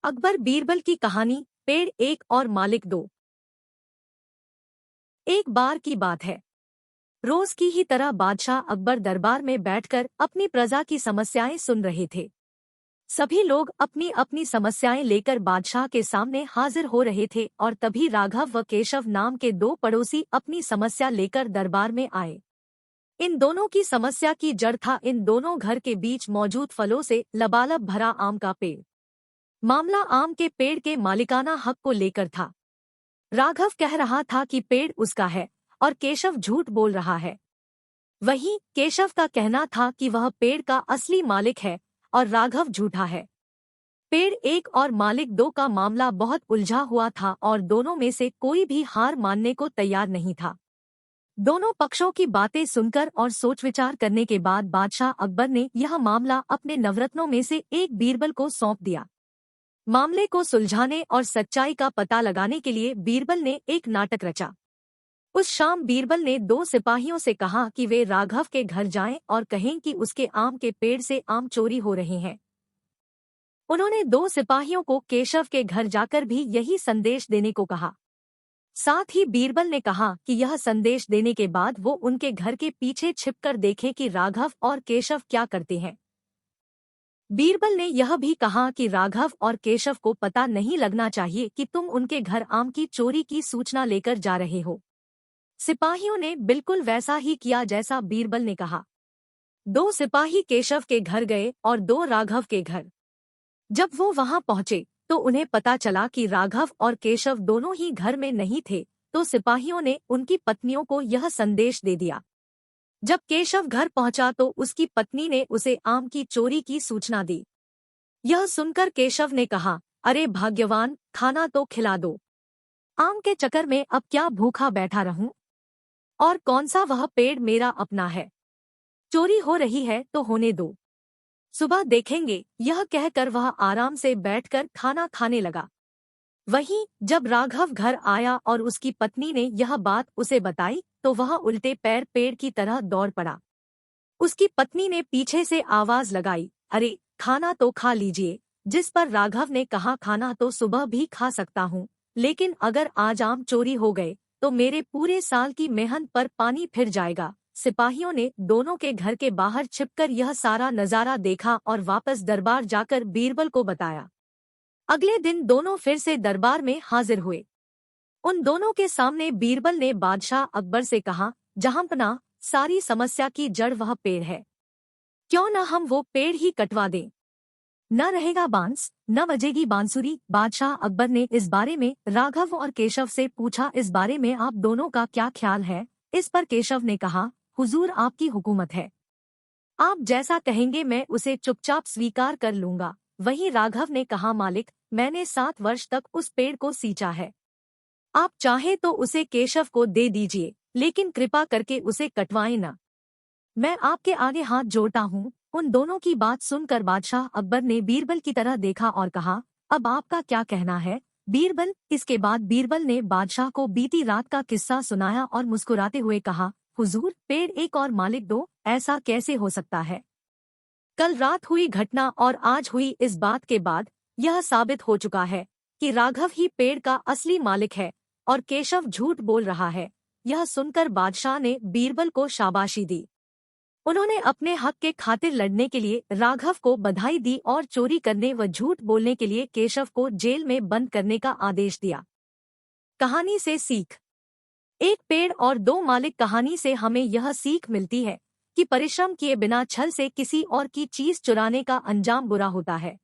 अकबर बीरबल की कहानी पेड़ एक और मालिक दो। एक बार की बात है। रोज की ही तरह बादशाह अकबर दरबार में बैठकर अपनी प्रजा की समस्याएं सुन रहे थे। सभी लोग अपनी अपनी समस्याएं लेकर बादशाह के सामने हाजिर हो रहे थे और तभी राघव व केशव नाम के दो पड़ोसी अपनी समस्या लेकर दरबार में आए। इन दोनों की समस्या की जड़ था इन दोनों घर के बीच मौजूद फलों से लबालब भरा आम का पेड़। मामला आम के पेड़ के मालिकाना हक को लेकर था। राघव कह रहा था कि पेड़ उसका है और केशव झूठ बोल रहा है। वहीं केशव का कहना था कि वह पेड़ का असली मालिक है और राघव झूठा है। पेड़ एक और मालिक दो का मामला बहुत उलझा हुआ था और दोनों में से कोई भी हार मानने को तैयार नहीं था। दोनों पक्षों की बातें सुनकर और सोच विचार करने के बाद बादशाह अकबर ने यह मामला अपने नवरत्नों में से एक बीरबल को सौंप दिया। मामले को सुलझाने और सच्चाई का पता लगाने के लिए बीरबल ने एक नाटक रचा। उस शाम बीरबल ने दो सिपाहियों से कहा कि वे राघव के घर जाएं और कहें कि उसके आम के पेड़ से आम चोरी हो रहे हैं। उन्होंने दो सिपाहियों को केशव के घर जाकर भी यही संदेश देने को कहा। साथ ही बीरबल ने कहा कि यह संदेश देने के बाद वो उनके घर के पीछे छिपकर देखें कि राघव और केशव क्या करते हैं। बीरबल ने यह भी कहा कि राघव और केशव को पता नहीं लगना चाहिए कि तुम उनके घर आम की चोरी की सूचना लेकर जा रहे हो। सिपाहियों ने बिल्कुल वैसा ही किया जैसा बीरबल ने कहा। दो सिपाही केशव के घर गए और दो राघव के घर। जब वो वहां पहुंचे तो उन्हें पता चला कि राघव और केशव दोनों ही घर में नहीं थे, तो सिपाहियों ने उनकी पत्नियों को यह संदेश दे दिया। जब केशव घर पहुंचा तो उसकी पत्नी ने उसे आम की चोरी की सूचना दी। यह सुनकर केशव ने कहा, अरे भाग्यवान, खाना तो खिला दो। आम के चक्कर में अब क्या भूखा बैठा रहूं? और कौन सा वह पेड़ मेरा अपना है? चोरी हो रही है तो होने दो, सुबह देखेंगे। यह कहकर वह आराम से बैठकर खाना खाने लगा। वहीं जब राघव घर आया और उसकी पत्नी ने यह बात उसे बताई तो वह उल्टे पैर पेड़ की तरह दौड़ पड़ा। उसकी पत्नी ने पीछे से आवाज लगाई, अरे खाना तो खा लीजिए। जिस पर राघव ने कहा, खाना तो सुबह भी खा सकता हूँ, लेकिन अगर आज आम चोरी हो गए तो मेरे पूरे साल की मेहनत पर पानी फिर जाएगा। सिपाहियों ने दोनों के घर के बाहर छिपकर यह सारा नजारा देखा और वापस दरबार जाकर बीरबल को बताया। अगले दिन दोनों फिर से दरबार में हाजिर हुए। उन दोनों के सामने बीरबल ने बादशाह अकबर से कहा, जहांपनाह, सारी समस्या की जड़ वह पेड़ है। क्यों न हम वो पेड़ ही कटवा दें? न रहेगा बांस, न बजेगी बांसुरी। बादशाह अकबर ने इस बारे में राघव और केशव से पूछा, इस बारे में आप दोनों का क्या ख्याल है? इस पर केशव ने कहा, हुजूर, आपकी हुकूमत है, आप जैसा कहेंगे मैं उसे चुपचाप स्वीकार कर लूंगा। वहीं राघव ने कहा, मालिक, मैंने 7 वर्ष तक उस पेड़ को सींचा है। आप चाहे तो उसे केशव को दे दीजिए, लेकिन कृपा करके उसे कटवाएं न। मैं आपके आगे हाथ जोड़ता हूँ। उन दोनों की बात सुनकर बादशाह अकबर ने बीरबल की तरह देखा और कहा, अब आपका क्या कहना है बीरबल? इसके बाद बीरबल ने बादशाह को बीती रात का किस्सा सुनाया और मुस्कुराते हुए कहा, हुजूर, पेड़ एक और मालिक दो, ऐसा कैसे हो सकता है? कल रात हुई घटना और आज हुई इस बात के बाद यह साबित हो चुका है कि राघव ही पेड़ का असली मालिक है और केशव झूठ बोल रहा है। यह सुनकर बादशाह ने बीरबल को शाबाशी दी। उन्होंने अपने हक के खातिर लड़ने के लिए राघव को बधाई दी और चोरी करने व झूठ बोलने के लिए केशव को जेल में बंद करने का आदेश दिया। कहानी से सीख। एक पेड़ और दो मालिक कहानी से हमें यह सीख मिलती है कि परिश्रम किए बिना छल से किसी और की चीज चुराने का अंजाम बुरा होता है।